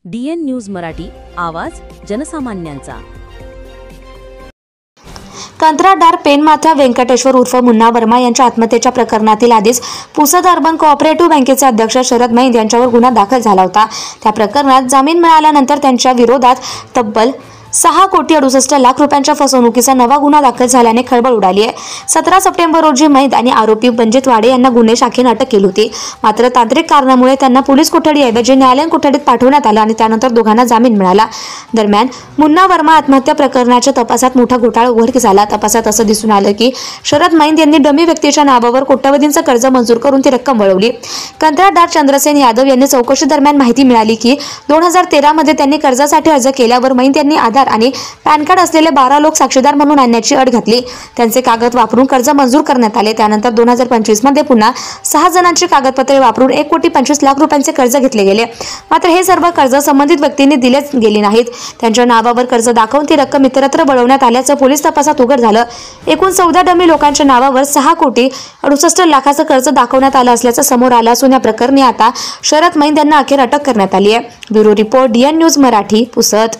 DN news Marathi, आवाज जनसामान्यांचा। कंत्राटदार पेनमाथ्या व्यंकटेश्वर उर्फ मुन्ना वर्मा यांच्या आत्महत्येच्या प्रकरणातील आधीच पुसद अर्बन कोऑपरेटिव्ह बँकेचे अध्यक्ष शरद मैंद यांच्यावर गुन्हा दाखल झाला होता। त्या प्रकरणात जामीन मिळाल्यानंतर त्यांच्या विरोधात तब्बल 6,68,00,000 रुपयांच्या फसवणुकीचा नवा गुन्हा दाखल झाल्याने खळबळ उडाली आहे। 17 सप्टेंबर रोजी मैंद आणि आरोपी बनजित वाडे यांना गुन्हे शाखेने अटक केली होती, मात्र तांत्रिक कारणामुळे त्यांना पोलीस कोठडीऐवजी न्यायालयीन कोठडीत पाठवण्यात आलं आणि त्यानंतर दोघांना जामीन मिळाला। दरम्यान मुन्ना वर्मा आत्महत्या प्रकरणाच्या तपासात मोठा घोटाळा उघडकीस आला। तपासात असं दिसून आलं की शरद मैंद यांनी डमी व्यक्तीच्या नावावर कोट्यवधींचं कर्ज मंजूर करून ती रक्कम वळवली। कंत्राटदार चंद्रसेन यादव यांनी चौकशी दरम्यान माहिती मिळाली की 2013 मध्ये त्यांनी कर्जासाठी अर्ज केल्यावर मैंद यांनी आधार आणि पॅन कार्ड असलेले 12 लोक साक्षीदार म्हणून आणण्याची अट घातली। त्यांचे कागद वापरून कर्ज मंजूर करण्यात आले। त्यानंतर 2025 मध्ये पुन्हा 6 जणांची कागदपत्रे वापरून 1,25,00,000 रुपयांचे कर्ज घेतले गेले, मात्र हे सर्व कर्ज संबंधित व्यक्तींनी दिलेच गेली नाहीत। त्यांच्या नावावर कर्ज दाखवून ती रक्कम इतरत्र वळवण्यात आल्याचं पोलीस तपासात उघड झालं। एकूण 14 डमी लोकांच्या नावावर 6,68,00,000 कर्ज दाखवण्यात आलं असल्याचं समोर आलं असून या प्रकरणी आता शरद मैंद यांना अखेर अटक करण्यात आली आहे। Bureau report, DN news Marathi, Pusad.